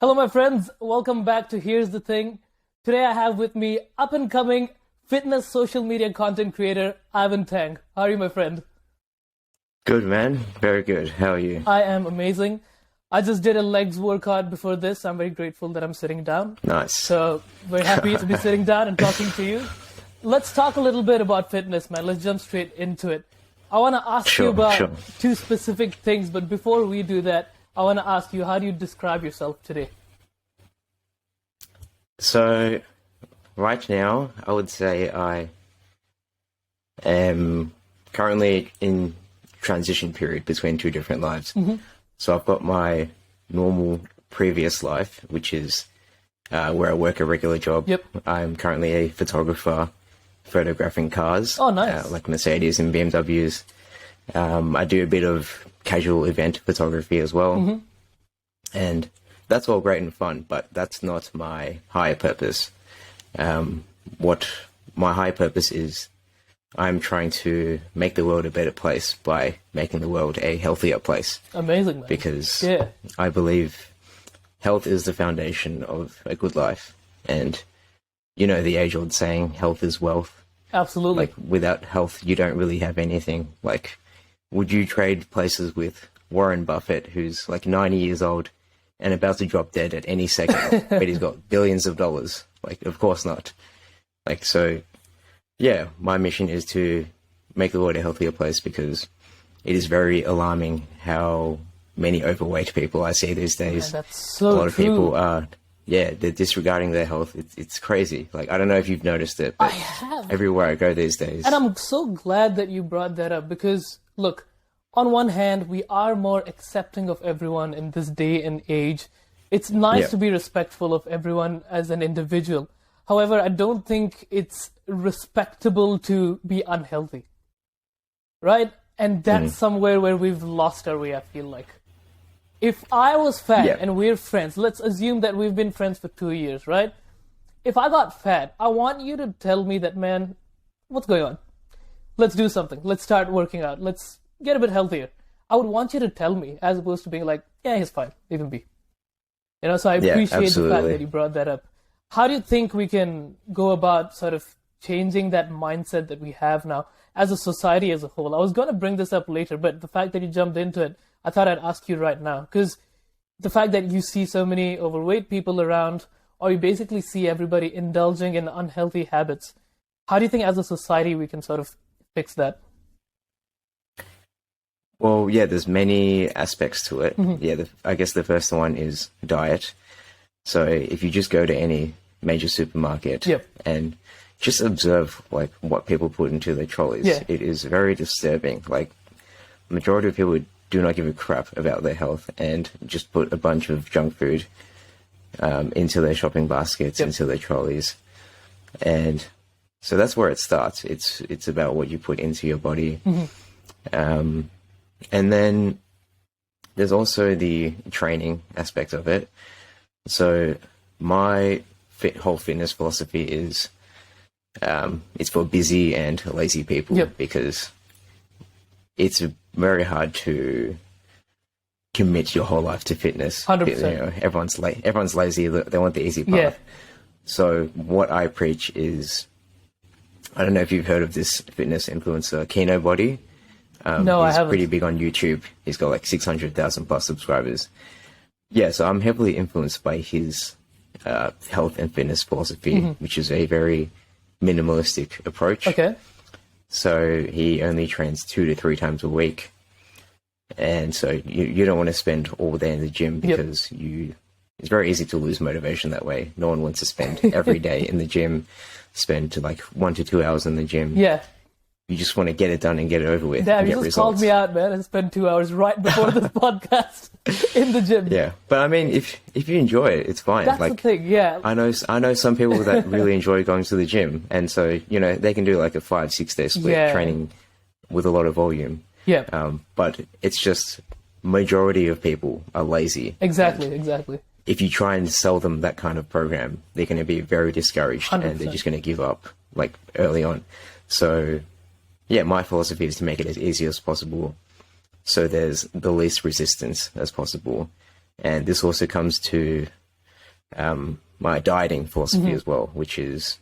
Hello, my friends. Welcome back to Here's the Thing. Today I have with me up-and-coming fitness social media content creator, Ivan Tang. How are you, my friend? Good, man. Very good. How are you? I am amazing. I just did a legs workout before this. I'm very grateful that I'm sitting down. Nice. So, very happy to be sitting down and talking to you. Let's talk a little bit about fitness, man. Let's jump straight into it. I want to ask you about two specific things, but before we do that, I want to ask you, how do you describe yourself today? So, right now, I would say I am currently in transition period between two different lives. Mm-hmm. So I've got my normal previous life, which is where I work a regular job. Yep. I'm currently a photographer, photographing cars. Oh, nice. Like Mercedes and BMWs. I do a bit of casual event photography as well. Mm-hmm. And that's all great and fun, but that's not my higher purpose. What my higher purpose is, I'm trying to make the world a better place by making the world a healthier place. Amazing, man. Because I believe health is the foundation of a good life. And you know the age-old saying, health is wealth. Absolutely. Like, without health, you don't really have anything. Like, would you trade places with Warren Buffett, who's like 90 years old and about to drop dead at any second, but he's got billions of dollars? Like, of course not. Like, so, yeah, my mission is to make the world a healthier place, because it is very alarming how many overweight people I see these days. Yeah, that's so A lot of true. people are, they're disregarding their health. It's crazy. Like, I don't know if you've noticed it, but I have. everywhere I go these days. And I'm so glad that you brought that up because, look, on one hand, we are more accepting of everyone in this day and age. It's nice to be respectful of everyone as an individual. However, I don't think it's respectable to be unhealthy, right? And that's somewhere where we've lost our way, I feel like. If I was fat and we're friends, let's assume that we've been friends for 2 years, right? If I got fat, I want you to tell me that, man, what's going on? Let's do something. Let's start working out. Let's get a bit healthier. I would want you to tell me, as opposed to being like, yeah, he's fine, leave him be. You know, so I appreciate the fact that you brought that up. How do you think we can go about sort of changing that mindset that we have now as a society as a whole? I was going to bring this up later, but the fact that you jumped into it, I thought I'd ask you right now. Because the fact that you see so many overweight people around, or you basically see everybody indulging in unhealthy habits, how do you think as a society we can sort of fix that? Well, yeah, there's many aspects to it. Mm-hmm. Yeah, I guess the first one is diet. So if you just go to any major supermarket and just observe like what people put into their trolleys, it is very disturbing. Like, majority of people do not give a crap about their health and just put a bunch of junk food into their shopping baskets, into their trolleys. And so that's where it starts. It's about what you put into your body. Mm-hmm. And then there's also the training aspect of it. So my whole fitness philosophy is it's for busy and lazy people, because it's very hard to commit your whole life to fitness. 100%. You know, everyone's lazy. They want the easy path. So what I preach is, I don't know if you've heard of this fitness influencer, Kino Body. No, I haven't. He's pretty big on YouTube. He's got like 600,000 plus subscribers. Yeah, so I'm heavily influenced by his health and fitness philosophy, which is a very minimalistic approach. Okay. So he only trains 2 to 3 times a week. And so you don't want to spend all day in the gym, because it's very easy to lose motivation that way. No one wants to spend every day in the gym, spend like 1 to 2 hours in the gym. Yeah. You just want to get it done and get it over with. Damn, and you get just results. called me out, man, and spent 2 hours right before this podcast in the gym. Yeah, but I mean, if you enjoy it, it's fine. That's like, the thing, yeah. I know some people that really enjoy going to the gym, and so, you know, they can do like a 5-6 day split training with a lot of volume. Yeah. But it's just majority of people are lazy. Exactly. If you try and sell them that kind of program, they're going to be very discouraged 100%. and they're just going to give up like early on. So yeah, my philosophy is to make it as easy as possible, so there's the least resistance as possible. And this also comes to my dieting philosophy as well, which is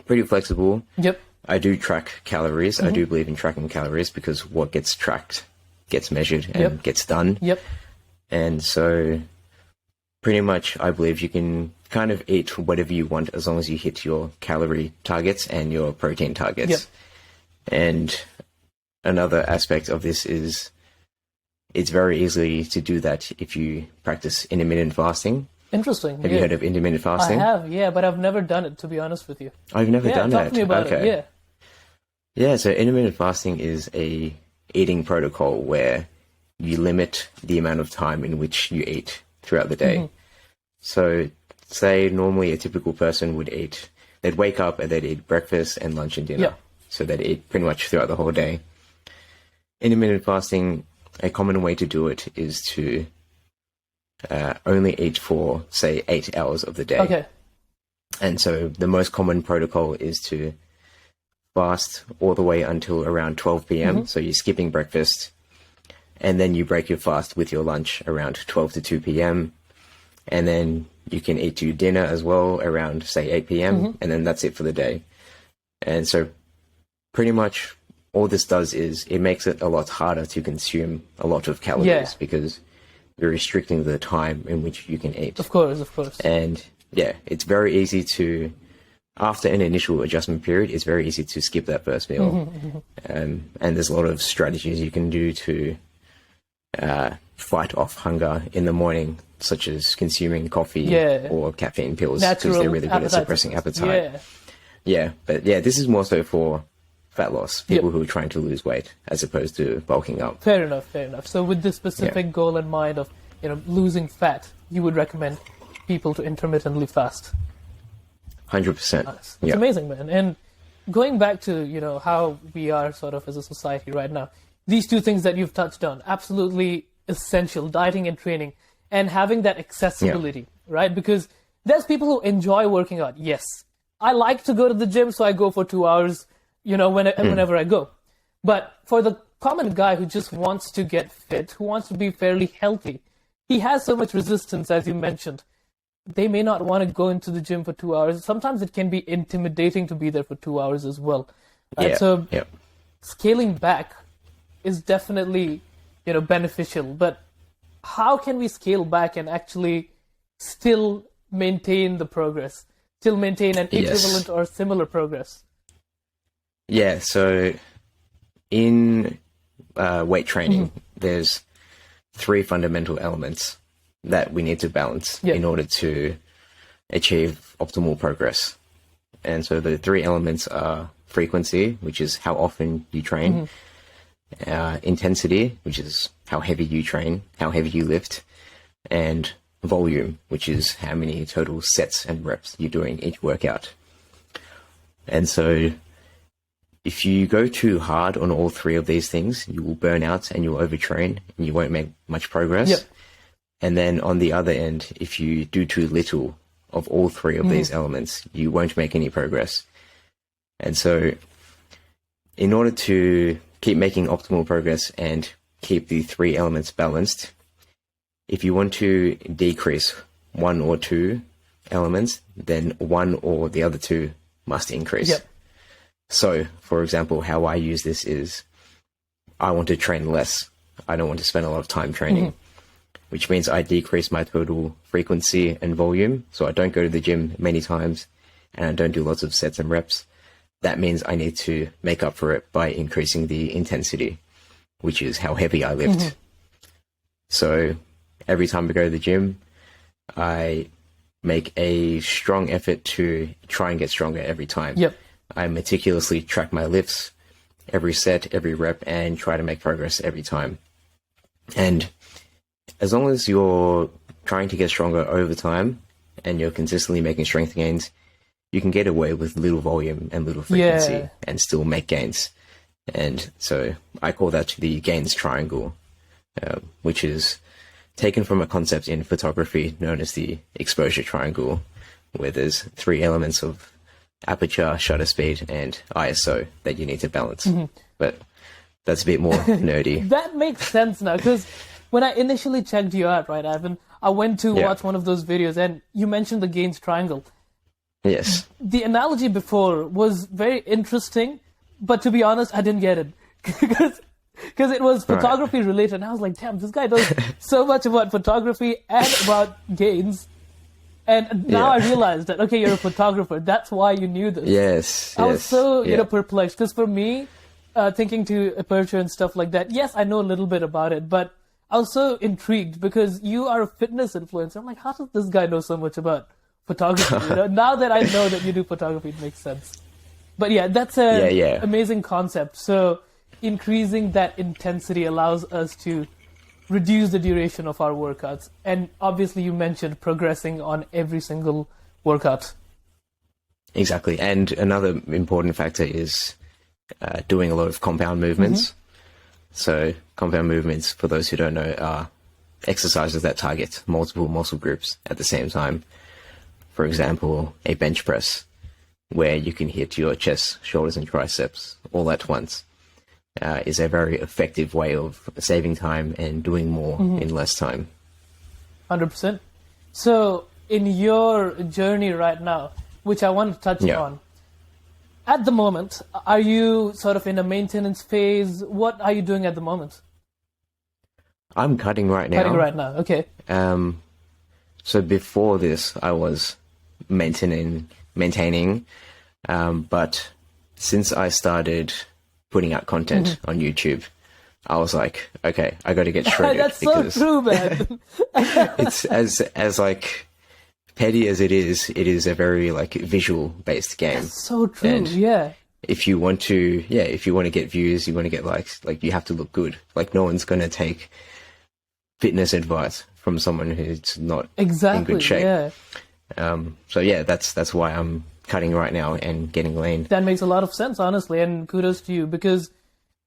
pretty flexible. Yep. I do track calories. I do believe in tracking calories because what gets tracked gets measured and gets done. Yep. And so pretty much I believe you can kind of eat whatever you want as long as you hit your calorie targets and your protein targets. Yep. And another aspect of this is it's very easy to do that if you practice intermittent fasting. Interesting. Have you heard of intermittent fasting? I have, yeah, but I've never done it, to be honest with you. I've never done talk that. To me about it. Yeah. Yeah, so intermittent fasting is a eating protocol where you limit the amount of time in which you eat throughout the day. So say normally a typical person would eat, they'd wake up and they'd eat breakfast and lunch and dinner. So they'd eat pretty much throughout the whole day. Intermittent fasting, a common way to do it is to only eat for, say, 8 hours of the day. Okay. And so the most common protocol is to fast all the way until around 12 p.m. So you're skipping breakfast, and then you break your fast with your lunch around 12 to 2 p.m. And then you can eat your dinner as well around, say, 8 p.m. And then that's it for the day. And so pretty much all this does is it makes it a lot harder to consume a lot of calories because you're restricting the time in which you can eat. Of course, of course. And yeah, it's very easy to, after an initial adjustment period, it's very easy to skip that first meal. And there's a lot of strategies you can do to fight off hunger in the morning, such as consuming coffee or caffeine pills, because they're really good at suppressing appetite. But this is more so for fat loss, people who are trying to lose weight as opposed to bulking up. Fair enough, fair enough. So with this specific goal in mind of, losing fat, you would recommend people to intermittently fast. 100%. Nice. It's amazing, man. And going back to, how we are sort of as a society right now, these two things that you've touched on, absolutely essential, dieting and training, and having that accessibility, right? Because there's people who enjoy working out. Yes, I like to go to the gym, so I go for 2 hours, whenever I go. But for the common guy who just wants to get fit, who wants to be fairly healthy, he has so much resistance, as you mentioned. They may not want to go into the gym for 2 hours. Sometimes it can be intimidating to be there for 2 hours as well. Right? So scaling back is definitely, beneficial. But how can we scale back and actually still maintain the progress, still maintain an equivalent or similar progress? Yeah, so in weight training, there's 3 fundamental elements that we need to balance in order to achieve optimal progress. And so the 3 elements are frequency, which is how often you train, intensity, which is how heavy you train, how heavy you lift, and volume, which is how many total sets and reps you're doing each workout. And so if you go too hard on all 3 of these things, you will burn out and you'll overtrain and you won't make much progress. And then on the other end, if you do too little of all 3 of these elements, you won't make any progress. And so in order to keep making optimal progress and keep the 3 elements balanced, if you want to decrease 1 or 2 elements, then 1 or the other 2 must increase. So, for example, how I use this is I want to train less. I don't want to spend a lot of time training, which means I decrease my total frequency and volume. So I don't go to the gym many times and I don't do lots of sets and reps. That means I need to make up for it by increasing the intensity, which is how heavy I lift. So every time I go to the gym, I make a strong effort to try and get stronger every time. I meticulously track my lifts, every set, every rep, and try to make progress every time. And as long as you're trying to get stronger over time and you're consistently making strength gains, you can get away with little volume and little frequency and still make gains. And so I call that the gains triangle, which is taken from a concept in photography known as the exposure triangle, where there's 3 elements of aperture, shutter speed, and ISO that you need to balance. But that's a bit more nerdy. That makes sense now, because when I initially checked you out, right, Ivan, I went to watch one of those videos, and you mentioned the gains triangle. Yes. The analogy before was very interesting, but to be honest, I didn't get it. Because it was photography related, and I was like, damn, this guy does so much about photography and about gains. And now I realized that, okay, you're a photographer. That's why you knew this. Yes. I was so, perplexed. Because for me, thinking to aperture and stuff like that, yes, I know a little bit about it, but I was so intrigued because you are a fitness influencer. I'm like, how does this guy know so much about photography? Now that I know that you do photography, it makes sense. But yeah, that's an amazing concept. So increasing that intensity allows us to reduce the duration of our workouts. And obviously you mentioned progressing on every single workout. Exactly. And another important factor is doing a lot of compound movements. So compound movements, for those who don't know, are exercises that target multiple muscle groups at the same time. For example, a bench press, where you can hit your chest, shoulders, and triceps all at once, is a very effective way of saving time and doing more in less time. 100%. So in your journey right now, which I want to touch on, at the moment, are you sort of in a maintenance phase? What are you doing at the moment? I'm cutting right now. Cutting right now, okay. So before this, I was maintaining, but since I started putting out content on YouTube, I was like, okay, I got to get shredded. That's so true, man. It's as like petty as it is a very like visual based game. That's so true. And yeah. If you want to get views, you want to get likes, like you have to look good. Like no one's going to take fitness advice from someone who's not in good shape. Yeah. So yeah, that's why I'm cutting right now and getting lean. That makes a lot of sense, honestly, and kudos to you, because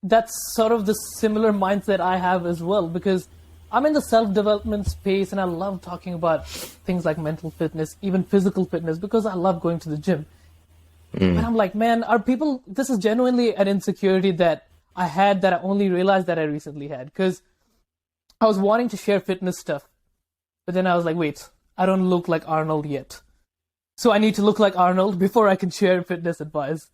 that's sort of the similar mindset I have as well, because I'm in the self-development space and I love talking about things like mental fitness, even physical fitness, because I love going to the gym. But I'm like, man, this is genuinely an insecurity that I had that I only realized that I recently had, because I was wanting to share fitness stuff, but then I was like, wait, I don't look like Arnold yet. So I need to look like Arnold before I can share fitness advice.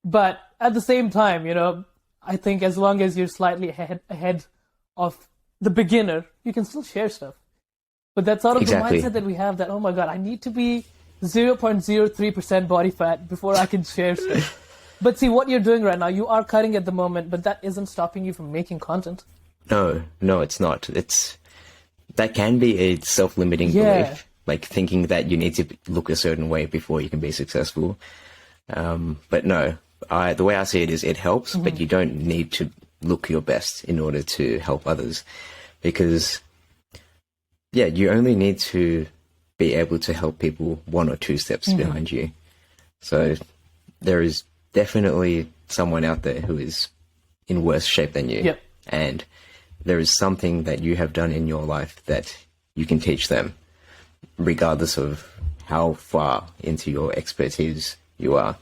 But at the same time, I think as long as you're slightly ahead of the beginner, you can still share stuff. But that's sort of the mindset that we have, that, oh my God, I need to be 0.03% body fat before I can share stuff. But see, what you're doing right now, you are cutting at the moment, but that isn't stopping you from making content. No, it's not. That can be a self-limiting belief, like thinking that you need to look a certain way before you can be successful. But no, the way I see it is it helps, but you don't need to look your best in order to help others, because you only need to be able to help people one or two steps behind you. So there is definitely someone out there who is in worse shape than you. Yep. And there is something that you have done in your life that you can teach them, regardless of how far into your expertise you are.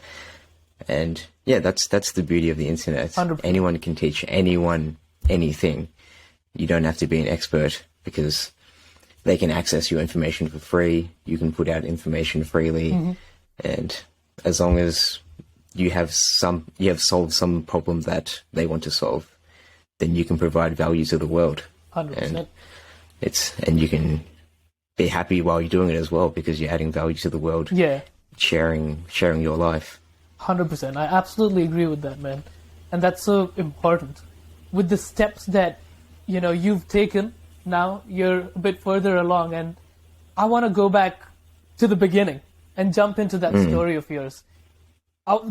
And that's the beauty of the internet. 100%. Anyone can teach anyone anything. You don't have to be an expert, because they can access your information for free. You can put out information freely. And as long as you have solved some problem that they want to solve, then you can provide value to the world. 100%. And you can be happy while you're doing it as well, because you're adding value to the world. Yeah. Sharing your life. 100%. I absolutely agree with that, man. And that's so important. With the steps that, you've taken, now you're a bit further along, and I want to go back to the beginning and jump into that story of yours.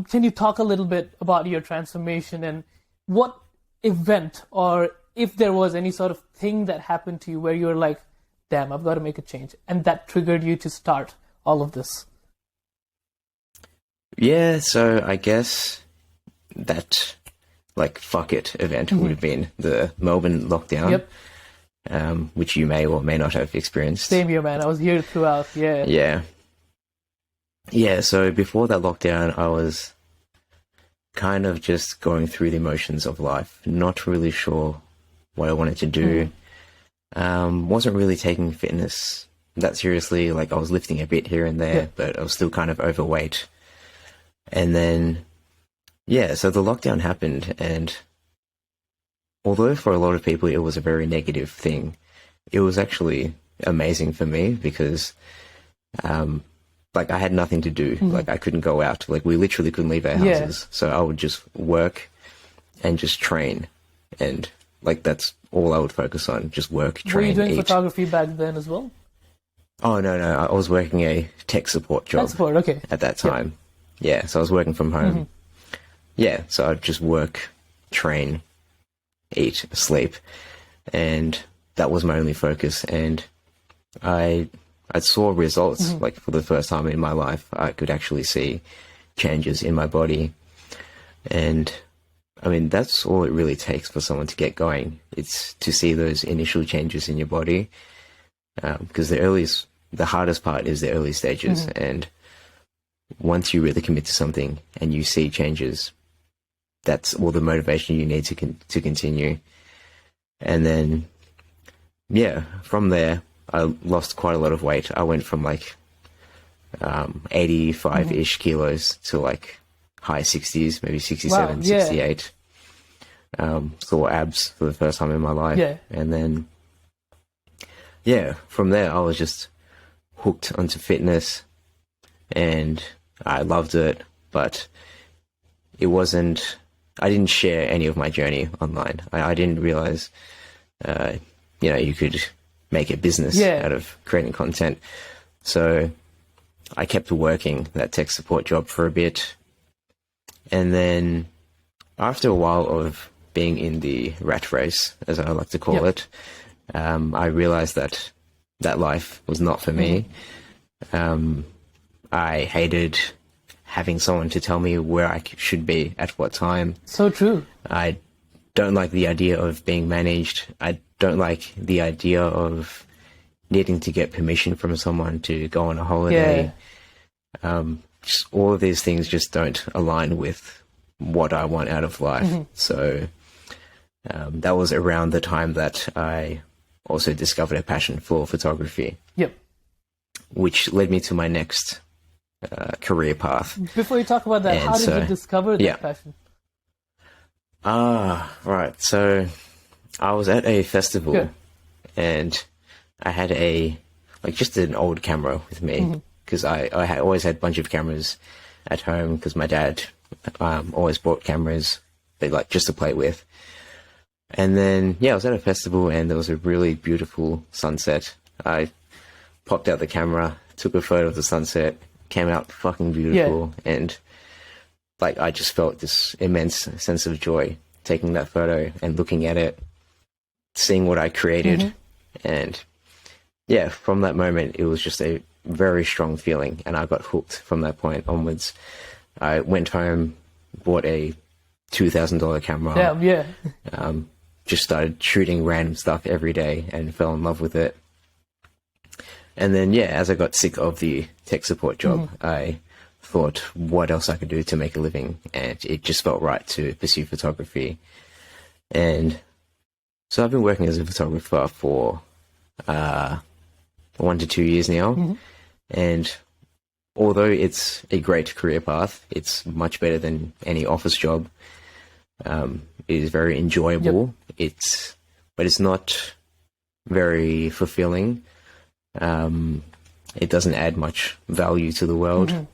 Can you talk a little bit about your transformation and what event, or if there was any sort of thing that happened to you where you were like, damn, I've got to make a change, and that triggered you to start all of this? Yeah, so I guess that fuck it event would have been the Melbourne lockdown. Yep. Which you may or may not have experienced. Same here, man. I was here throughout. Yeah. So before that lockdown, I was kind of just going through the motions of life, not really sure what I wanted to do. Wasn't really taking fitness that seriously. Like I was lifting a bit here and there, but I was still kind of overweight. And then, so the lockdown happened, and although for a lot of people it was a very negative thing, it was actually amazing for me because, like I had nothing to do. Like I couldn't go out. Like we literally couldn't leave our houses. So I would just work and just train, and like that's all I would focus on, just work, train, Were you doing eat. photography back then as well? Oh, no, I was working a tech support job at that time. Yeah, so I was working from home. Yeah, so I'd just work, train, eat, sleep, and that was my only focus. And I saw results, like for the first time in my life. I could actually see changes in my body. And I mean, that's all it really takes for someone to get going. It's to see those initial changes in your body. Because the hardest part is the early stages. And once you really commit to something and you see changes, that's all the motivation you need to continue. And then, from there, I lost quite a lot of weight. I went from like 85-ish kilos to like high 60s, maybe 67, 68. Saw abs for the first time in my life. And then, from there, I was just hooked onto fitness, and I loved it, but it wasn't, I didn't share any of my journey online. I didn't realize, you could make a business out of creating content. So I kept working that tech support job for a bit. And then after a while of being in the rat race, as I like to call it, I realized that life was not for me. I hated having someone to tell me where I should be at what time. So true. I don't like the idea of being managed. I don't like the idea of needing to get permission from someone to go on a holiday. Just all of these things just don't align with what I want out of life. So that was around the time that I also discovered a passion for photography. Which led me to my next career path. Before you talk about that, how did you discover that passion? Right. So I was at a festival and I had just an old camera with me because I had always had a bunch of cameras at home because my dad always bought cameras, but like just to play with. And then, I was at a festival and there was a really beautiful sunset. I popped out the camera, took a photo of the sunset, came out fucking beautiful. And like, I just felt this immense sense of joy taking that photo and looking at it, seeing what I created. And from that moment, it was just a very strong feeling. And I got hooked from that point onwards. I went home, bought a $2,000 camera. Just started shooting random stuff every day and fell in love with it. And then, as I got sick of the tech support job, I thought what else I could do to make a living. And it just felt right to pursue photography. And so I've been working as a photographer for 1 to 2 years now. And although it's a great career path, it's much better than any office job. It is very enjoyable. But it's not very fulfilling. It doesn't add much value to the world.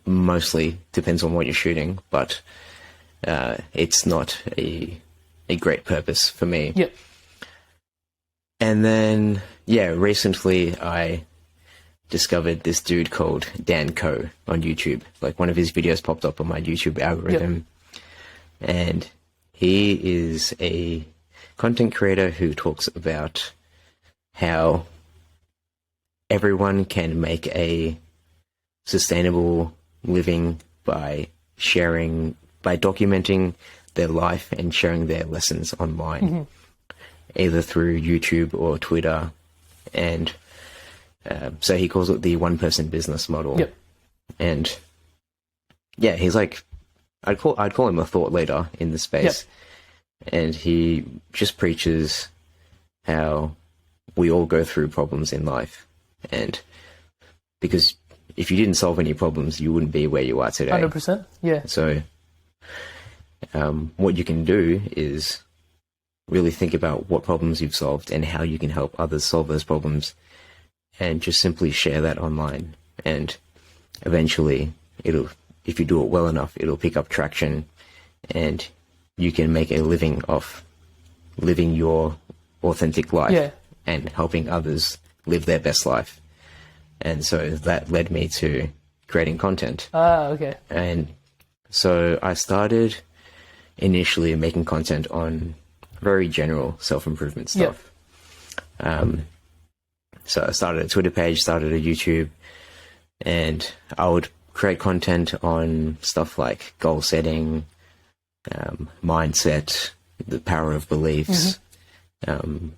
Mostly depends on what you're shooting, but it's not a great purpose for me. And then, recently I discovered this dude called Dan Ko on YouTube. Like one of his videos popped up on my YouTube algorithm. And he is a content creator who talks about how everyone can make a sustainable living by documenting their life and sharing their lessons online, either through YouTube or Twitter. And so he calls it the one-person business model. And he's like, I'd call him a thought leader in the space. And he just preaches how we all go through problems in life. And because if you didn't solve any problems, you wouldn't be where you are today. 100%. Yeah. So what you can do is really think about what problems you've solved and how you can help others solve those problems, and just simply share that online. And eventually if you do it well enough, it'll pick up traction, and you can make a living off living your authentic life and helping others live their best life. And so that led me to creating content. Okay. And so I started initially making content on very general self-improvement stuff. So I started a Twitter page, started a YouTube, and I would create content on stuff like goal setting, mindset, the power of beliefs,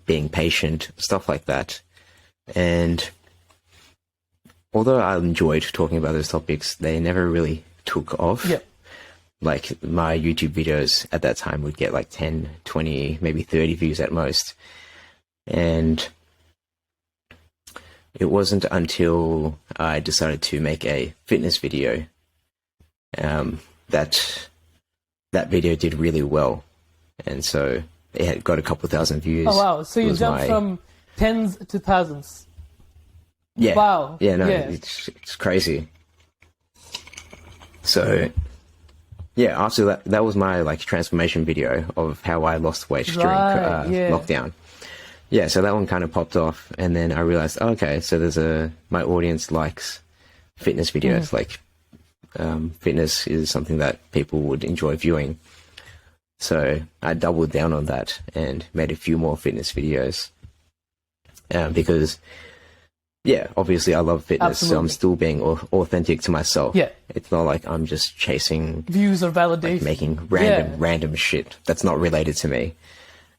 being patient, stuff like that. And although I enjoyed talking about those topics, they never really took off. Like my YouTube videos at that time would get like 10, 20, maybe 30 views at most. And it wasn't until I decided to make a fitness video that video did really well. And so it had got a couple thousand views. Oh, wow. So you jumped from tens to thousands. Yeah. Wow. Yeah, no, it's crazy. So yeah, after that was my like transformation video of how I lost weight during lockdown. Yeah, so that one kind of popped off, and then I realized, okay, so my audience likes fitness videos. Like fitness is something that people would enjoy viewing. So I doubled down on that and made a few more fitness videos because, yeah, obviously I love fitness, so I'm still being authentic to myself. Yeah, it's not like I'm just chasing views or validation, like making random shit that's not related to me.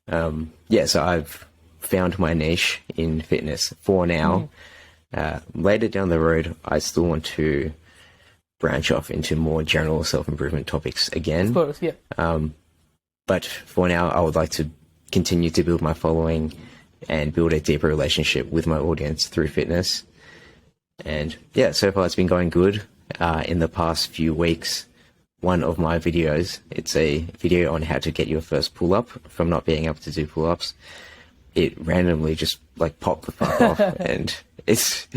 So I've found my niche in fitness for now. Later down the road, I still want to branch off into more general self-improvement topics again. Of course, yeah. But for now, I would like to continue to build my following and build a deeper relationship with my audience through fitness. And yeah, so far it's been going good. In the past few weeks, one of my videos, it's a video on how to get your first pull-up from not being able to do pull-ups. It randomly just like popped the fuck off, and it's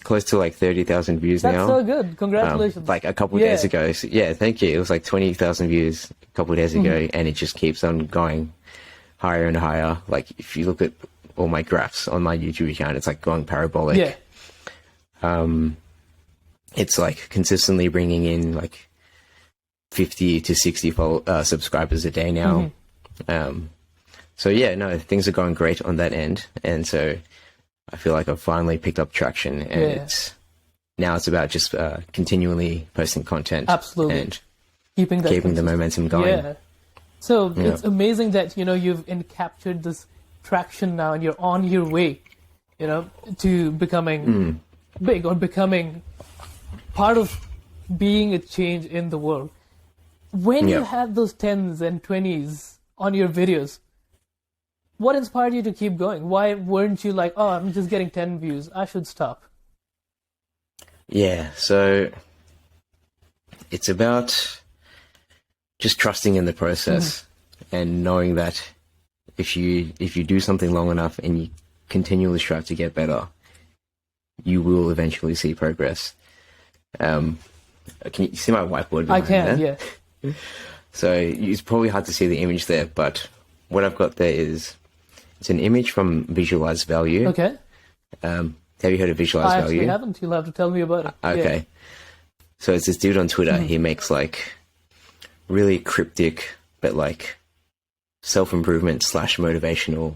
close to like 30,000 views now. That's so good. Congratulations. Like a couple of days ago. So, yeah, thank you. It was like 20,000 views a couple of days ago, and it just keeps on going higher and higher. Like if you look at all my graphs on my YouTube account, it's like going parabolic. Yeah. It's like consistently bringing in like 50 to 60 subscribers a day now. So yeah, no, things are going great on that end, and so I feel like I've finally picked up traction, and now it's about just continually posting content, and keeping the momentum going. Yeah. So it's amazing that you've captured this traction now, and you're on your way, to becoming big or becoming part of being a change in the world. When you had those 10s and 20s on your videos, what inspired you to keep going? Why weren't you like, oh, I'm just getting 10 views, I should stop? Yeah, so it's about just trusting in the process and knowing that if you do something long enough and you continually strive to get better, you will eventually see progress. Can you see my whiteboard? I can, there? Yeah. So it's probably hard to see the image there, but what I've got there is it's an image from Visualize Value. Okay. Have you heard of Visualize Value? I actually haven't. You'll have to tell me about it. Okay. Yeah. So it's this dude on Twitter. He makes like really cryptic, but like self-improvement / motivational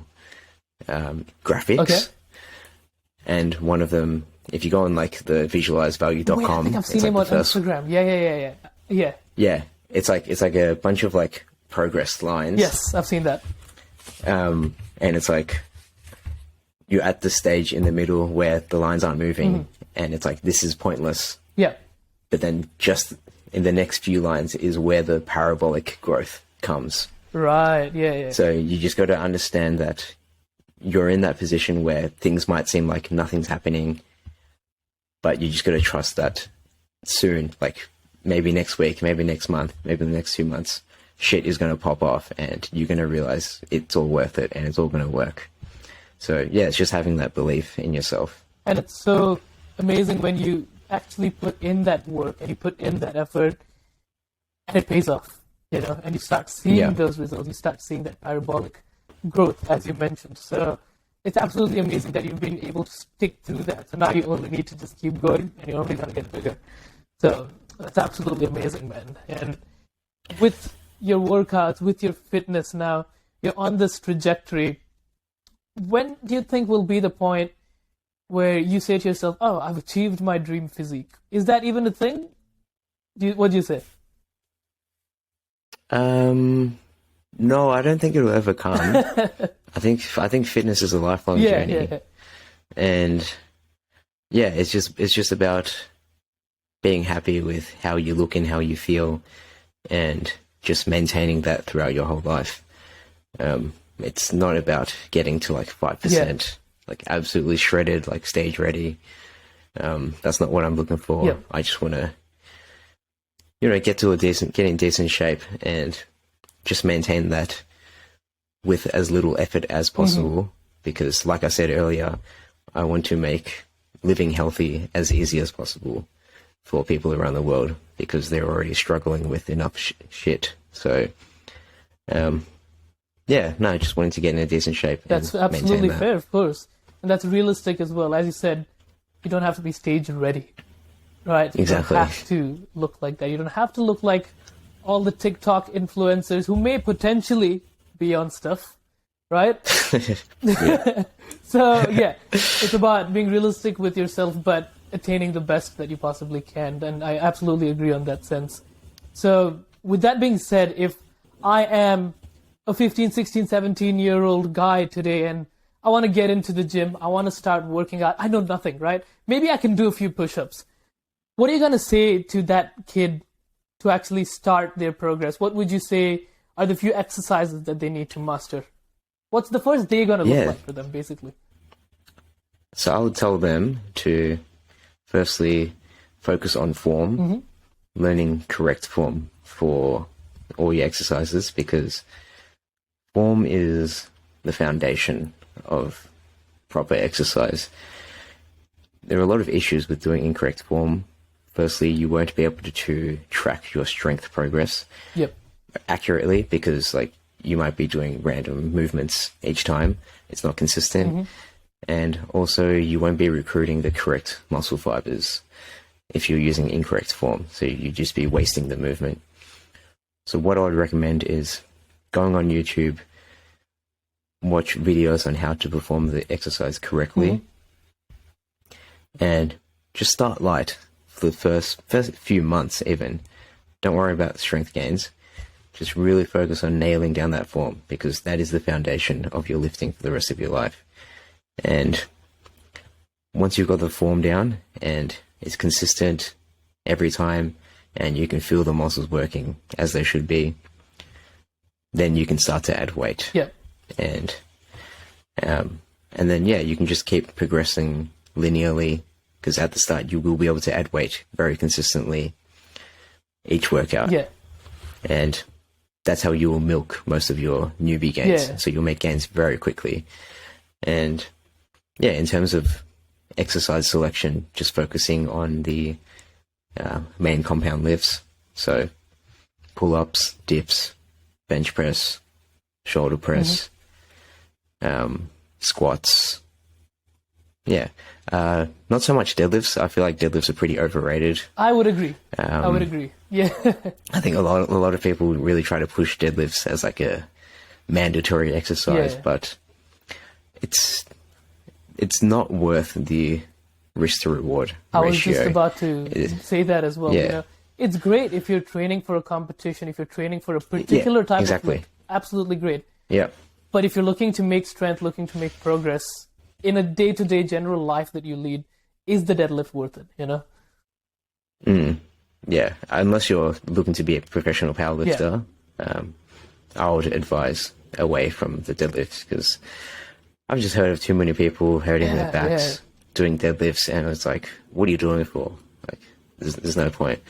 graphics. Okay. And one of them, if you go on like the visualizevalue.com, I think I've seen him on Instagram. Yeah. Yeah. It's like a bunch of like progress lines. Yes, I've seen that. And it's like you're at the stage in the middle where the lines aren't moving, and it's like, this is pointless. Yeah. But then just in the next few lines is where the parabolic growth comes. Right, yeah. So you just got to understand that you're in that position where things might seem like nothing's happening, but you just got to trust that soon, like maybe next week, maybe next month, maybe the next 2 months, shit is going to pop off and you're going to realize it's all worth it and it's all going to work. So yeah, it's just having that belief in yourself. And it's so amazing when you actually put in that work and you put in that effort and it pays off, you know, and you start seeing those results, you start seeing that parabolic growth, as you mentioned. So it's absolutely amazing that you've been able to stick through that. So now you only need to just keep going and you're only going to get bigger. So that's absolutely amazing, man. And with your workouts, with your fitness now, you're on this trajectory. When do you think will be the point where you say to yourself, oh, I've achieved my dream physique? Is that even a thing? What do you say? No, I don't think it'll ever come. I think fitness is a lifelong journey. Yeah. And yeah, it's just about being happy with how you look and how you feel and just maintaining that throughout your whole life. It's not about getting to like 5%, like absolutely shredded, like stage ready. That's not what I'm looking for. Yeah. I just want to, get in decent shape and just maintain that with as little effort as possible. Because like I said earlier, I want to make living healthy as easy as possible for people around the world because they're already struggling with enough shit. So, just wanting to get in a decent shape. That's absolutely fair, of course. And that's realistic as well. As you said, you don't have to be stage ready, right? Exactly. You don't have to look like that. You don't have to look like all the TikTok influencers who may potentially be on stuff, right? So, it's about being realistic with yourself, but attaining the best that you possibly can. And I absolutely agree on that sense. So with that being said, if I am a 15, 16, 17-year-old guy today and I want to get into the gym, I want to start working out, I know nothing, right? Maybe I can do a few push-ups. What are you going to say to that kid to actually start their progress? What would you say are the few exercises that they need to master? What's the first day going to look like for them, basically? So I would tell them to firstly focus on form, learning correct form for all your exercises, because form is the foundation of proper exercise. There are a lot of issues with doing incorrect form. Firstly, you won't be able to track your strength progress accurately because you might be doing random movements each time. It's not consistent. And also you won't be recruiting the correct muscle fibers if you're using incorrect form. So you just be wasting the movement. So what I would recommend is going on YouTube, watch videos on how to perform the exercise correctly, and just start light for the first few months even. Don't worry about strength gains. Just really focus on nailing down that form because that is the foundation of your lifting for the rest of your life. And once you've got the form down and it's consistent every time and you can feel the muscles working as they should be, then you can start to add weight. And then you can just keep progressing linearly because at the start you will be able to add weight very consistently each workout. And that's how you will milk most of your newbie gains. So you'll make gains very quickly. And in terms of exercise selection, just focusing on the main compound lifts. So pull-ups, dips, bench press, shoulder press, squats. Not so much deadlifts. I feel like deadlifts are pretty overrated. I would agree. I think a lot of people really try to push deadlifts as like a mandatory exercise, but it's not worth the risk to reward ratio. I was just about to say that as well. You know, it's great if you're training for a competition, if you're training for a particular type of lift. Absolutely great. But if you're looking to make strength, looking to make progress in a day-to-day general life that you lead, is the deadlift worth it, you know? Unless you're looking to be a professional powerlifter, I would advise away from the deadlift because I've just heard of too many people hurting their backs doing deadlifts, and it's like, what are you doing it for? Like, there's no point.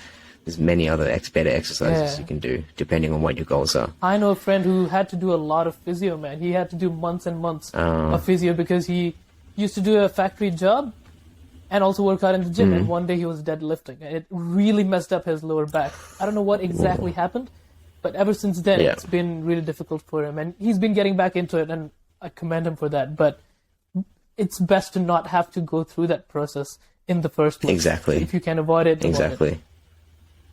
There's many other better exercises you can do depending on what your goals are. I know a friend who had to do a lot of physio, man. He had to do months and months of physio because he used to do a factory job and also work out in the gym. And one day he was deadlifting, and it really messed up his lower back. I don't know what exactly happened, but ever since then, it's been really difficult for him. And he's been getting back into it, and I commend him for that. But it's best to not have to go through that process in the first place. Exactly. If you can avoid it, exactly.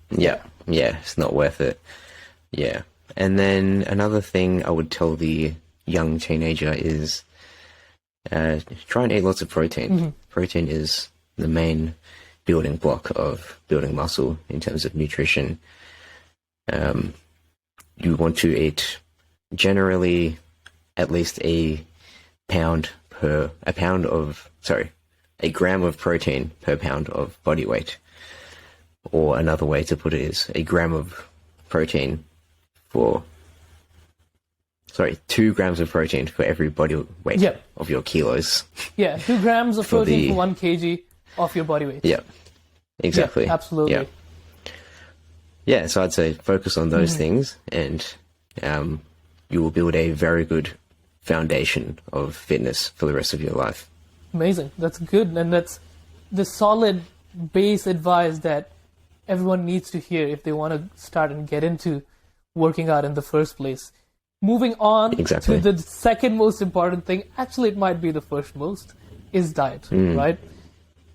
Yeah, it's not worth it. Yeah. And then another thing I would tell the young teenager is try and eat lots of protein. Protein is the main building block of building muscle in terms of nutrition. You want to eat generally at least a gram of protein per pound of body weight. Or another way to put it is a gram of protein 2 grams of protein for every body weight of your kilos. 2 grams of protein for 1 kg of your body weight. Yeah, exactly. Yeah, absolutely. Yeah, so I'd say focus on those things, and you will build a very good foundation of fitness for the rest of your life. Amazing. That's good. And that's the solid base advice that everyone needs to hear if they want to start and get into working out in the first place. Moving on to the second most important thing, actually it might be the first most, is diet, right?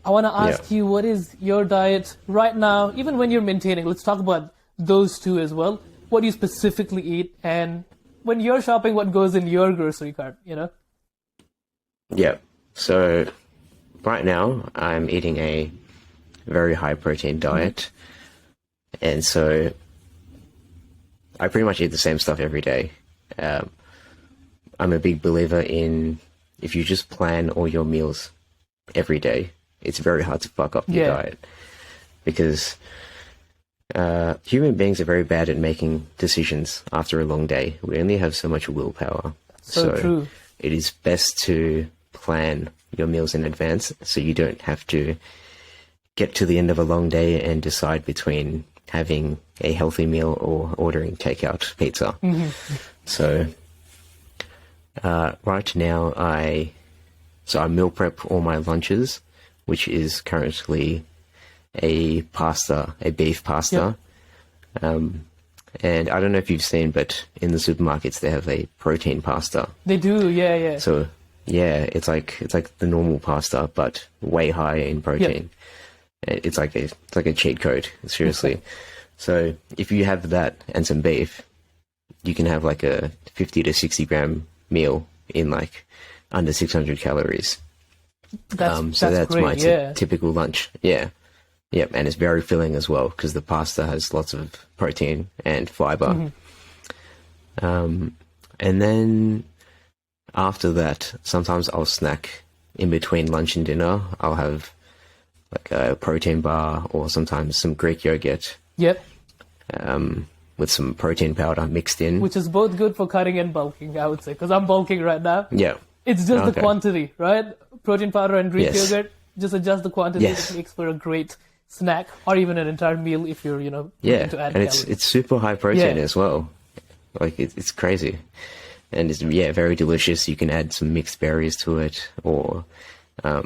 I want to ask you, what is your diet right now, even when you're maintaining? Let's talk about those two as well. What do you specifically eat? And when you're shopping, what goes in your grocery cart, Yeah. So right now I'm eating a very high protein diet. And so I pretty much eat the same stuff every day. I'm a big believer in, if you just plan all your meals every day, it's very hard to fuck up your diet, because human beings are very bad at making decisions after a long day. We only have so much willpower. So true. It is best to plan your meals in advance so you don't have to get to the end of a long day and decide between having a healthy meal or ordering takeout pizza. So right now I meal prep all my lunches, which is currently a beef pasta. And I don't know if you've seen, but in the supermarkets they have a protein pasta. They do, yeah. So it's like the normal pasta, but way higher in protein. It's like a cheat code, seriously. So if you have that and some beef, you can have like a 50 to 60 gram meal in like under 600 calories. That's great, my typical lunch. Yep, and it's very filling as well because the pasta has lots of protein and fiber. And then after that, sometimes I'll snack in between lunch and dinner. I'll have like a protein bar or sometimes some Greek yogurt. With some protein powder mixed in. Which is both good for cutting and bulking, I would say, because I'm bulking right now. Yeah. It's just the quantity, right? Protein powder and Greek yogurt, just adjust the quantity. It makes for a great snack or even an entire meal if you're, looking to add calories. It's super high protein as well. Like, it's crazy. And it's, very delicious. You can add some mixed berries to it or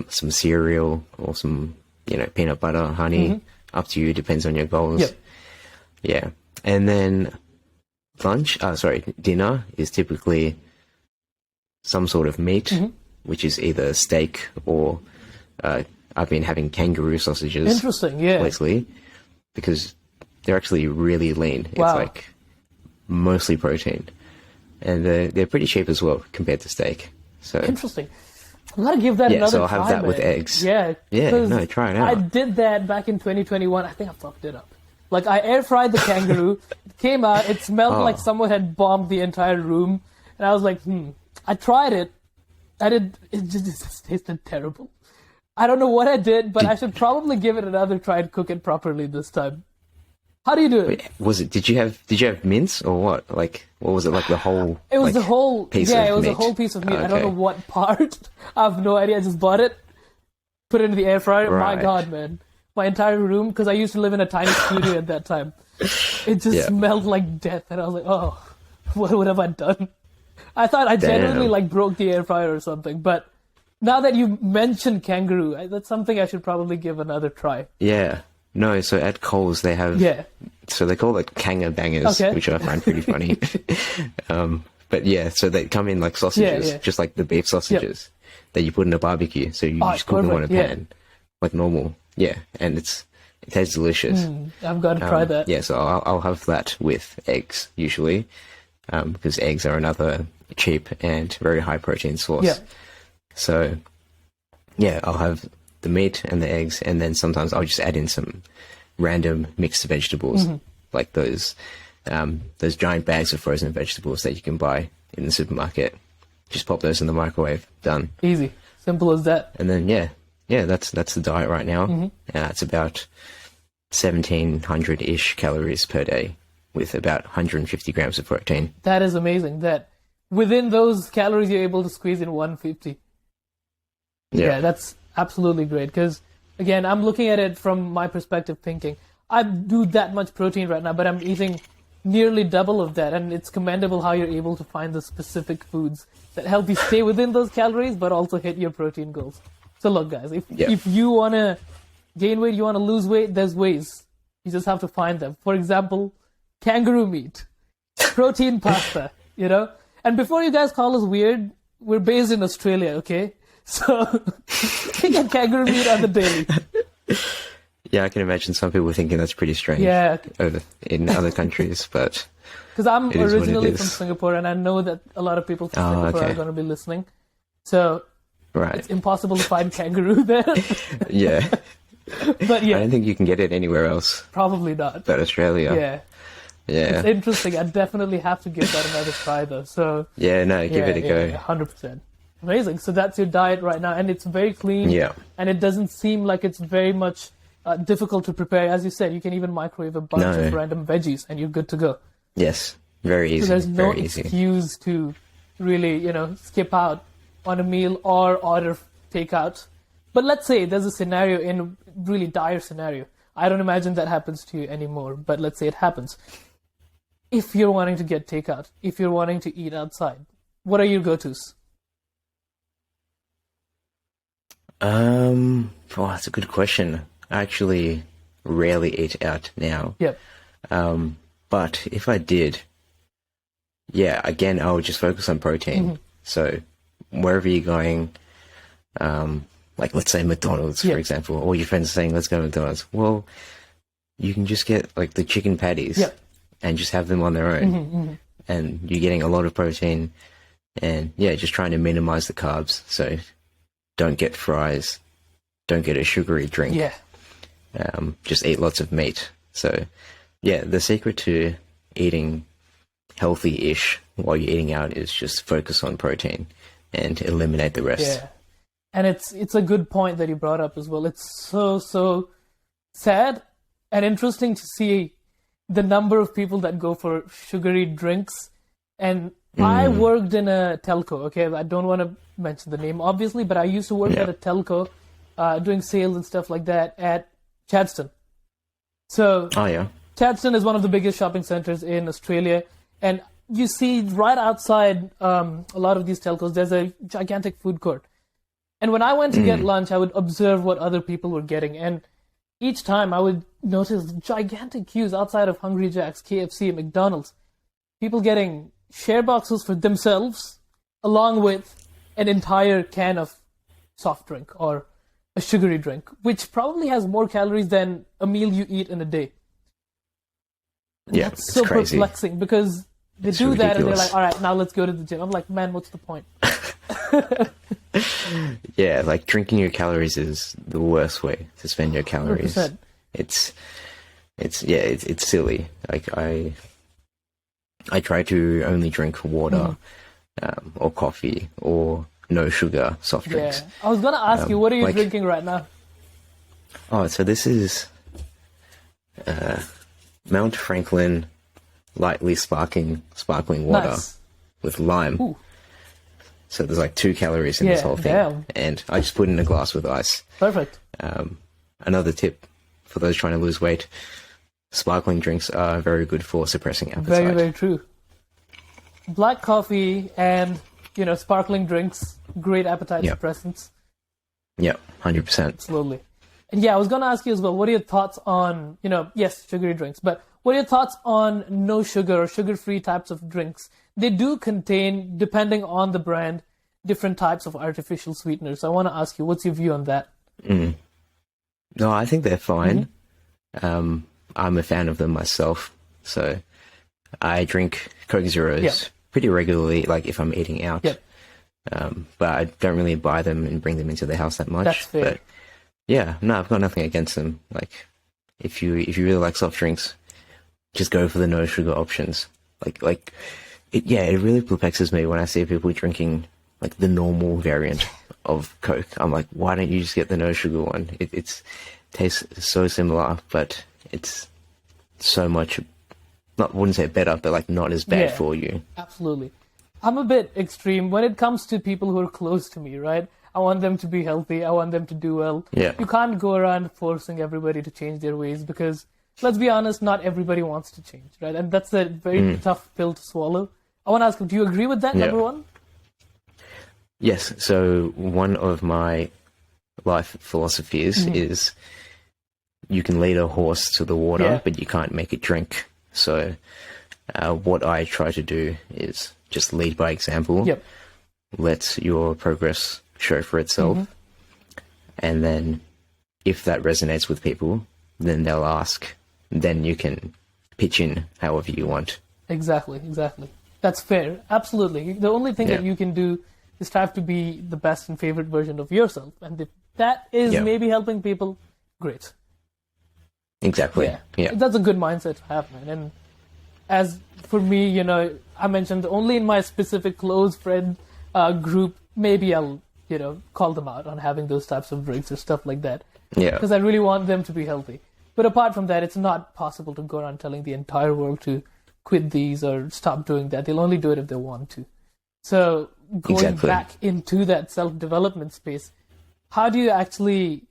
some cereal or some, peanut butter, honey. Up to you, depends on your goals. Yeah. And then dinner is typically some sort of meat, which is either steak or I've been having kangaroo sausages. Interesting, lately, because they're actually really lean. It's like mostly protein. And they're pretty cheap as well compared to steak. So interesting. I'm gonna give that another try. So I'll have that with eggs. Yeah, try it out. I did that back in 2021. I think I fucked it up. Like, I air fried the kangaroo. It came out. It smelled like someone had bombed the entire room. And I was like, I tried it. It just tasted terrible. I don't know what I did, but I should probably give it another try and cook it properly this time. How do you do it? Wait, did you have mince or what? Like, what was it, like the whole It was like, the whole piece yeah, of it was meat? a whole piece of meat. Oh, I don't know okay. what part. I have no idea. I just bought it, put it into the air fryer. My Right. God, man. My entire room, because I used to live in a tiny studio at that time. It just Yeah. smelled like death, and I was like, oh, what have I done? I thought I genuinely Damn. like broke the air fryer or something, but now that you mentioned kangaroo, that's something I should probably give another try. Yeah. No, so at Coles they have Yeah. so they call it Kanga Bangers, Okay. which I find pretty funny. But yeah, so they come in like sausages, Yeah. just like the beef sausages that you put in a barbecue. So you Oh, just cook them on a perfect, yeah. pan, like normal. Yeah, and it tastes delicious. I've got to try that. Yeah, so I'll have that with eggs usually, because eggs are another cheap and very high protein source. Yeah. So yeah, I'll have the meat and the eggs, and then sometimes I'll just add in some random mixed vegetables, like those giant bags of frozen vegetables that you can buy in the supermarket. Just pop those in the microwave. Done. Easy. Simple as that. And then yeah, that's the diet right now. It's about 1,700-ish calories per day, with about 150 grams of protein. That is amazing. That within those calories, you're able to squeeze in 150. Yeah, that's absolutely great. Because, again, I'm looking at it from my perspective thinking, I do that much protein right now, but I'm eating nearly double of that. And it's commendable how you're able to find the specific foods that help you stay within those calories, but also hit your protein goals. So look, guys, if you want to gain weight, you want to lose weight, there's ways. You just have to find them. For example, kangaroo meat, protein pasta, you know? And before you guys call us weird, we're based in Australia, okay? So we get kangaroo meat on the daily. Yeah, I can imagine some people thinking that's pretty strange. Yeah. Over in other countries, but because I'm it is what it originally is. from Singapore, and I know that a lot of people from Singapore okay. are going to be listening. So right. it's impossible to find kangaroo there. Yeah. But I yeah, don't think you can get it anywhere else probably not. but Australia. Yeah. Yeah. It's interesting. I definitely have to give that another try, though. So Yeah, no, give it a go. 100%. Amazing. So that's your diet right now, and it's very clean. Yeah. And it doesn't seem like it's very much difficult to prepare. As you said, you can even microwave a bunch of random veggies, and you're good to go. Yes. Very easy. So there's no very easy. excuse to really, skip out on a meal or order takeout. But let's say there's a scenario, in a really dire scenario. I don't imagine that happens to you anymore, but let's say it happens. If you're wanting to get takeout, if you're wanting to eat outside, what are your go-tos? That's a good question. I actually rarely eat out now. Yep. But if I did, yeah, again, I would just focus on protein. So wherever you're going, like let's say McDonald's, for example, or your friends are saying, let's go to McDonald's. Well, you can just get like the chicken patties and just have them on their own. And you're getting a lot of protein and just trying to minimize the carbs. So don't get fries, don't get a sugary drink. Yeah. Just eat lots of meat. So yeah, the secret to eating healthy-ish while you're eating out is just focus on protein and eliminate the rest. Yeah. And it's a good point that you brought up as well. It's so sad and interesting to see the number of people that go for sugary drinks. And I worked in a telco, okay? I don't want to mention the name, obviously, but I used to work at a telco doing sales and stuff like that at Chadstone. So Chadstone is one of the biggest shopping centers in Australia. And you see right outside a lot of these telcos, there's a gigantic food court. And when I went to get lunch, I would observe what other people were getting. And each time I would notice gigantic queues outside of Hungry Jack's, KFC, and McDonald's. People getting share boxes for themselves, along with an entire can of soft drink or a sugary drink, which probably has more calories than a meal you eat in a day. Yeah, that's so crazy. Perplexing because they do that and they're like, all right, now let's go to the gym. I'm like, man, what's the point? Yeah, like drinking your calories is the worst way to spend your calories. 100%. It's silly. Like I try to only drink water or coffee or no sugar soft drinks. Yeah. I was going to ask you, what are you like- drinking right now? Oh, so this is Mount Franklin lightly sparkling water Nice. with lime. Ooh. So there's like 2 calories in this whole thing. Damn. And I just put in a glass with ice. Perfect. Another tip for those trying to lose weight, sparkling drinks are very good for suppressing appetite. Very, very true. Black coffee and, sparkling drinks, great appetite suppressants. Yeah, 100%. Slowly. And I was going to ask you as well, what are your thoughts on, yes, sugary drinks, but what are your thoughts on no sugar or sugar-free types of drinks? They do contain, depending on the brand, different types of artificial sweeteners. So I want to ask you, what's your view on that? No, I think they're fine. I'm a fan of them myself. So I drink Coke Zeros pretty regularly, like if I'm eating out. Yep. But I don't really buy them and bring them into the house that much. That's fair. But yeah, no, I've got nothing against them. Like if you really like soft drinks, just go for the no sugar options. It really perplexes me when I see people drinking like the normal variant of Coke. I'm like, why don't you just get the no sugar one? It tastes so similar, but it's so much, wouldn't say better, but like not as bad for you. Absolutely. I'm a bit extreme when it comes to people who are close to me, right? I want them to be healthy. I want them to do well. Yeah. You can't go around forcing everybody to change their ways because, let's be honest, not everybody wants to change, right? And that's a very tough pill to swallow. I want to ask, do you agree with that, number one? Yes. So one of my life philosophies is you can lead a horse to the water, but you can't make it drink. So what I try to do is just lead by example. Yep. Let your progress show for itself. And then if that resonates with people, then they'll ask. Then you can pitch in however you want. Exactly. That's fair. Absolutely. The only thing that you can do is strive to be the best and favorite version of yourself. And if that is maybe helping people, great. Exactly. Yeah. That's a good mindset to have, man. And as for me, I mentioned only in my specific close friend group, maybe I'll, call them out on having those types of drinks or stuff like that. Yeah. Because I really want them to be healthy. But apart from that, it's not possible to go around telling the entire world to quit these or stop doing that. They'll only do it if they want to. So going back into that self-development space, how do you actually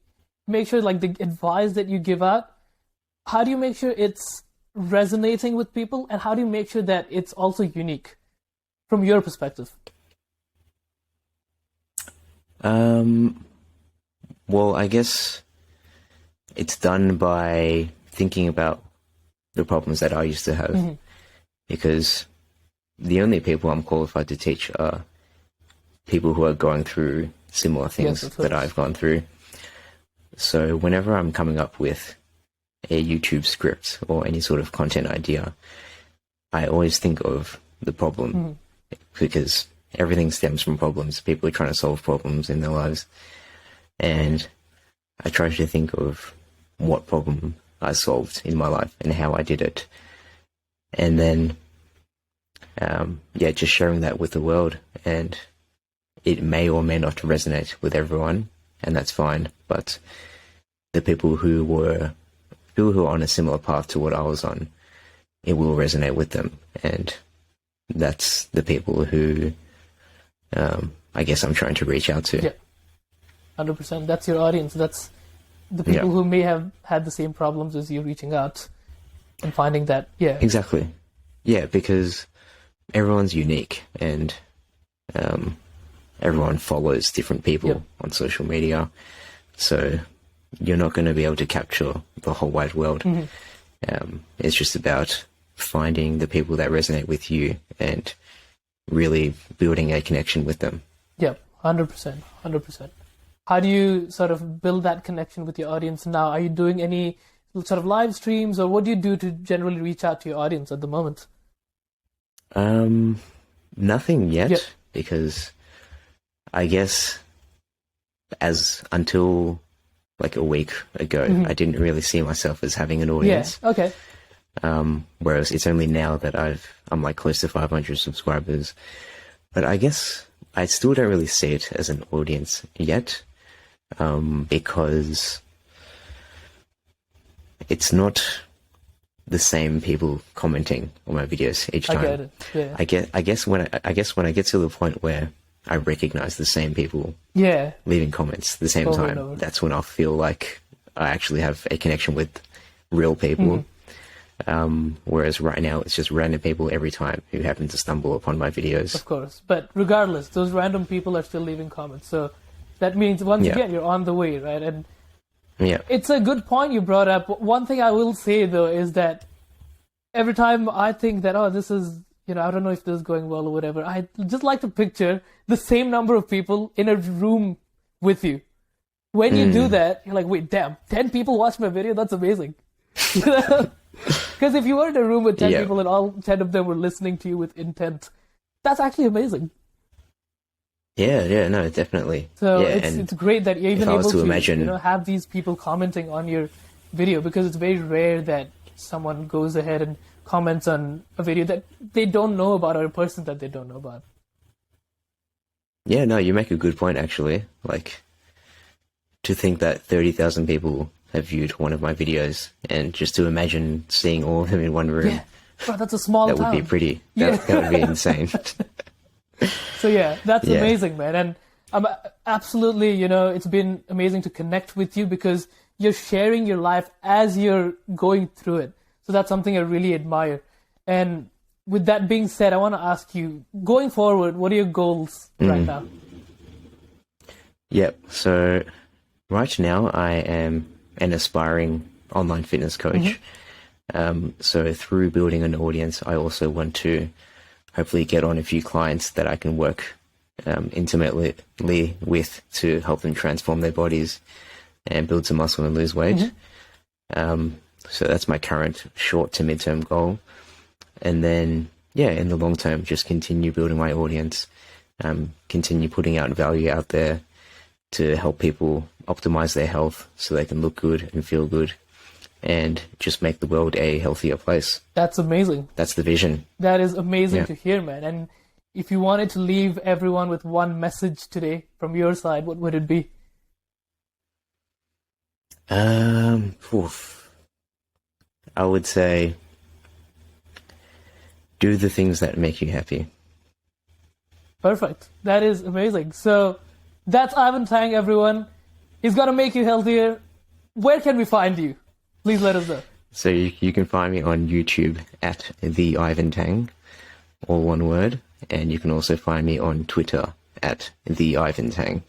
make sure, like the advice that you give out, how do you make sure it's resonating with people, and how do you make sure that it's also unique from your perspective? Well, I guess it's done by thinking about the problems that I used to have, because the only people I'm qualified to teach are people who are going through similar things that I've gone through. So whenever I'm coming up with a YouTube script or any sort of content idea, I always think of the problem, because everything stems from problems. People are trying to solve problems in their lives. And I try to think of what problem I solved in my life and how I did it. And then, just sharing that with the world. And it may or may not resonate with everyone, and that's fine. But the people who are on a similar path to what I was on, it will resonate with them. And that's the people who I guess I'm trying to reach out to. Yeah, 100%. That's your audience. That's the people who may have had the same problems as you, reaching out and finding that. Yeah, exactly. Yeah, because everyone's unique, and everyone follows different people on social media. So you're not going to be able to capture the whole wide world. It's just about finding the people that resonate with you and really building a connection with them. Yeah, 100%. How do you sort of build that connection with your audience now? Are you doing any sort of live streams, or what do you do to generally reach out to your audience at the moment? Nothing yet, because I guess until like a week ago, I didn't really see myself as having an audience. Yeah, okay. Whereas it's only now that I'm like close to 500 subscribers. But I guess I still don't really see it as an audience yet, because it's not the same people commenting on my videos each time. I get it. Yeah. I guess when I get to the point where I recognize the same people leaving comments at the same time, that's when I feel like I actually have a connection with real people. Whereas right now it's just random people every time who happen to stumble upon my videos. Of course. But regardless, those random people are still leaving comments. So that means once again, you're on the way, right? And it's a good point you brought up. One thing I will say though is that every time I think that, oh, this is, I don't know if this is going well or whatever, I just like to picture the same number of people in a room with you. When you do that, you're like, wait, damn, 10 people watched my video? That's amazing. Because if you were in a room with 10 people and all 10 of them were listening to you with intent, that's actually amazing. Yeah, no, definitely. So it's great that you're even able to have these people commenting on your video, because it's very rare that someone goes ahead and comments on a video that they don't know about or a person that they don't know about. Yeah, no, you make a good point, actually. Like, to think that 30,000 people have viewed one of my videos, and just to imagine seeing all of them in one room. Yeah, bro, that's a small town. That would be pretty. That would be insane. So that's amazing, man. And I'm absolutely, it's been amazing to connect with you, because you're sharing your life as you're going through it. So that's something I really admire. And with that being said, I want to ask you, going forward, what are your goals right now? Yep. So right now I am an aspiring online fitness coach. So through building an audience, I also want to hopefully get on a few clients that I can work intimately with to help them transform their bodies and build some muscle and lose weight. So that's my current short to mid-term goal. And then, in the long term, just continue building my audience, continue putting out value out there to help people optimize their health so they can look good and feel good, and just make the world a healthier place. That's amazing. That's the vision. That is amazing to hear, man. And if you wanted to leave everyone with one message today from your side, what would it be? I would say, do the things that make you happy. Perfect. That is amazing. So that's Ivan Tang, everyone. He's going to make you healthier. Where can we find you? Please let us know. So you can find me on YouTube at the Ivan Tang, all one word. And you can also find me on Twitter at the Ivan Tang.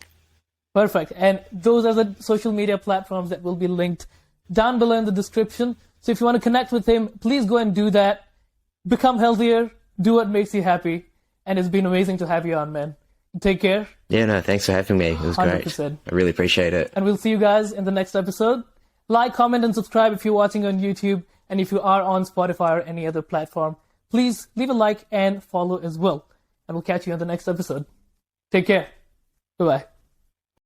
Perfect. And those are the social media platforms that will be linked down below in the description. So if you want to connect with him, please go and do that. Become healthier. Do what makes you happy. And it's been amazing to have you on, man. Take care. Yeah, no, thanks for having me. It was 100%. Great. I really appreciate it. And we'll see you guys in the next episode. Like, comment, and subscribe if you're watching on YouTube. And if you are on Spotify or any other platform, please leave a like and follow as well. And we'll catch you on the next episode. Take care. Bye-bye.